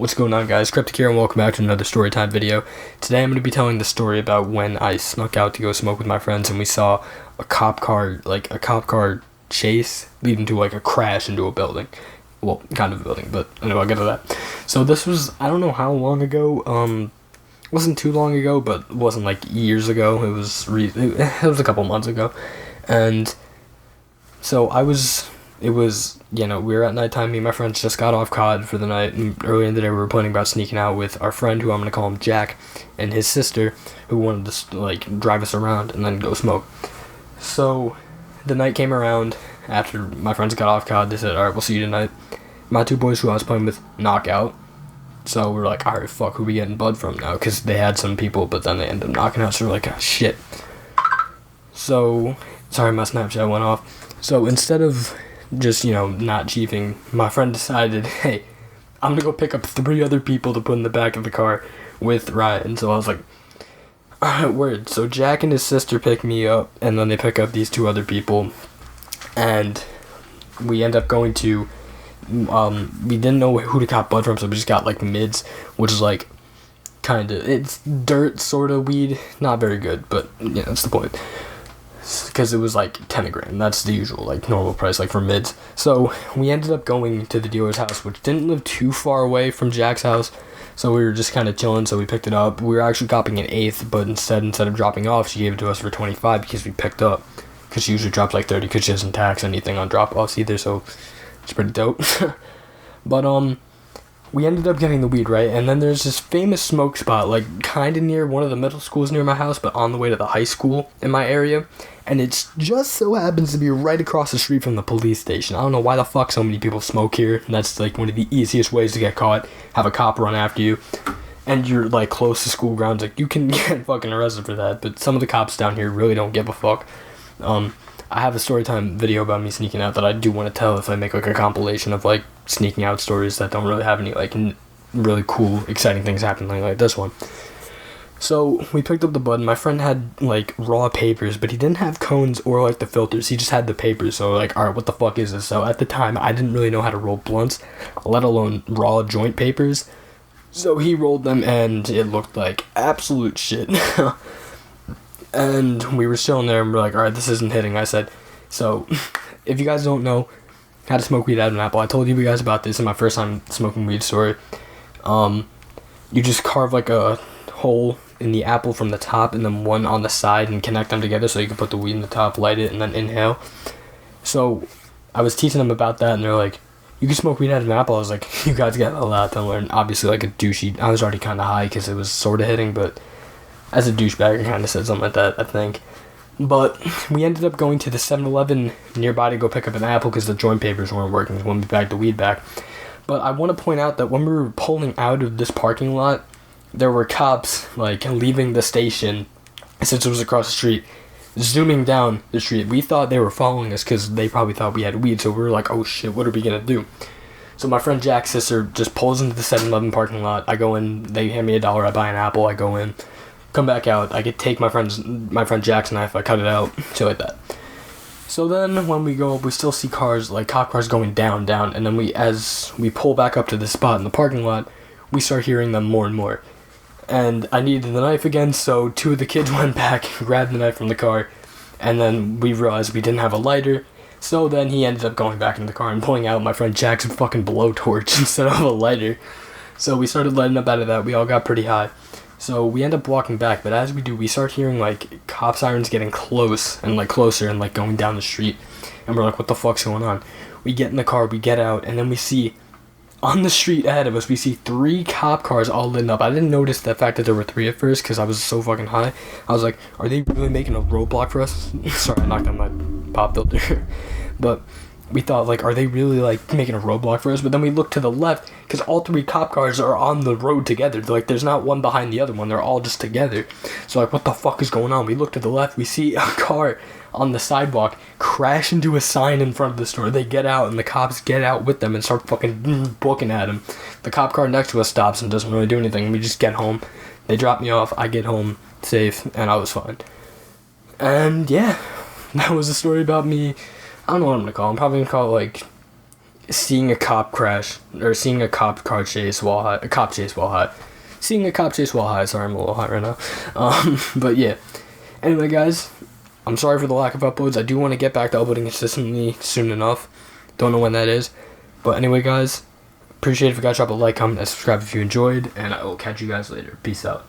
What's going on, guys? Cryptic here, and welcome back to another storytime video. Today I'm going to be telling the story about when I snuck out to go smoke with my friends and we saw a cop car chase leading to a crash into a building. Well, kind of a building, but anyway, I'll get to that. So this was, I don't know how long ago, it wasn't too long ago, but it wasn't years ago. It was a couple months ago. And so we were at nighttime. Me and my friends just got off COD for the night, and early in the day we were planning about sneaking out with our friend, who I'm going to call him Jack, and his sister, who wanted to drive us around and then go smoke. So the night came around. After my friends got off COD, they said, alright, we'll see you tonight. My two boys who I was playing with knock out. So we're like, alright, fuck, who we getting bud from now? Because they had some people, but then they ended up knocking out, so we're like, oh, shit. So, sorry, my Snapchat went off. So instead of just, not chiefing, my friend decided, hey, I'm gonna go pick up 3 other people to put in the back of the car with Ryan. So I was like, alright, word. So Jack and his sister pick me up, and then they pick up these 2 other people, and we end up going to, we didn't know who to cop bud from, so we just got mids, which is it's dirt sort of weed, not very good, but yeah, that's the point. Because it was 10 a gram. That's the usual normal price for mids. So we ended up going to the dealer's house, which didn't live too far away from Jack's house. So we were just kind of chilling, so we picked it up. We were actually copying an eighth, but instead of dropping off, she gave it to us for 25 because we picked up. Because she usually drops 30 because she doesn't tax anything on drop-offs either, so it's pretty dope. But we ended up getting the weed, right? And then there's this famous smoke spot, kind of near one of the middle schools near my house, but on the way to the high school in my area. And it just so happens to be right across the street from the police station. I don't know why the fuck so many people smoke here. And that's one of the easiest ways to get caught. Have a cop run after you. And you're close to school grounds. You can get fucking arrested for that. But some of the cops down here really don't give a fuck. I have a storytime video about me sneaking out that I do want to tell if I make a compilation of sneaking out stories that don't really have any really cool, exciting things happening like this one. So we picked up the bud, and my friend had raw papers, but he didn't have cones or the filters. He just had the papers. So alright, what the fuck is this? So at the time I didn't really know how to roll blunts, let alone raw joint papers. So he rolled them, and it looked like absolute shit. And we were chilling there, and we're like, alright, this isn't hitting. I said, so if you guys don't know how to smoke weed out of an apple, I told you guys about this in my first time smoking weed story. You just carve a hole in the apple from the top and then one on the side and connect them together so you can put the weed in the top, light it, and then inhale. So I was teaching them about that, and they're like, you can smoke weed out of an apple. I was like, you guys got a lot to learn. Obviously, a douchey, I was already kind of high because it was sort of hitting, but as a douchebag, I kind of said something like that, I think. But we ended up going to the 7-Eleven nearby to go pick up an apple because the joint papers weren't working when we bagged the weed back. But I want to point out that when we were pulling out of this parking lot, there were cops leaving the station, since it was across the street, zooming down the street. We thought they were following us because they probably thought we had weed, so we were like, oh shit, what are we gonna do? So my friend Jack's sister just pulls into the 7-Eleven parking lot. I go in, they hand me $1, I buy an apple, I go in, come back out, I could take my friend Jack's knife, I cut it out, shit like that. So then when we go up, we still see cars, cop cars going down, and then as we pull back up to the spot in the parking lot, we start hearing them more and more. And I needed the knife again, so 2 of the kids went back, grabbed the knife from the car, and then we realized we didn't have a lighter, so then he ended up going back in the car and pulling out my friend Jack's fucking blowtorch instead of a lighter. So we started lighting up out of that. We all got pretty high. So we end up walking back, but as we do, we start hearing cop sirens getting close and closer and going down the street. And we're like, what the fuck's going on? We get in the car, we get out, and then we see on the street ahead of us, we see 3 cop cars all lit up. I didn't notice the fact that there were 3 at first because I was so fucking high. I was like, are they really making a roadblock for us? Sorry, I knocked on my pop filter. But we thought, are they really, making a roadblock for us? But then we looked to the left, because all 3 cop cars are on the road together. There's not one behind the other one. They're all just together. So, what the fuck is going on? We look to the left. We see a car on the sidewalk crash into a sign in front of the store. They get out, and the cops get out with them and start fucking booking at him. The cop car next to us stops and doesn't really do anything. We just get home. They drop me off. I get home safe, and I was fine. And, yeah, that was a story about me. I don't know what I'm gonna call it. I'm probably gonna call it, seeing a cop crash, or seeing a cop car chase while high, a cop chase while high. Seeing a cop chase while high. Sorry, I'm a little high right now. But yeah. Anyway, guys, I'm sorry for the lack of uploads. I do want to get back to uploading consistently soon enough. Don't know when that is. But anyway, guys, appreciate it if you guys drop a like, comment, and subscribe if you enjoyed. And I will catch you guys later. Peace out.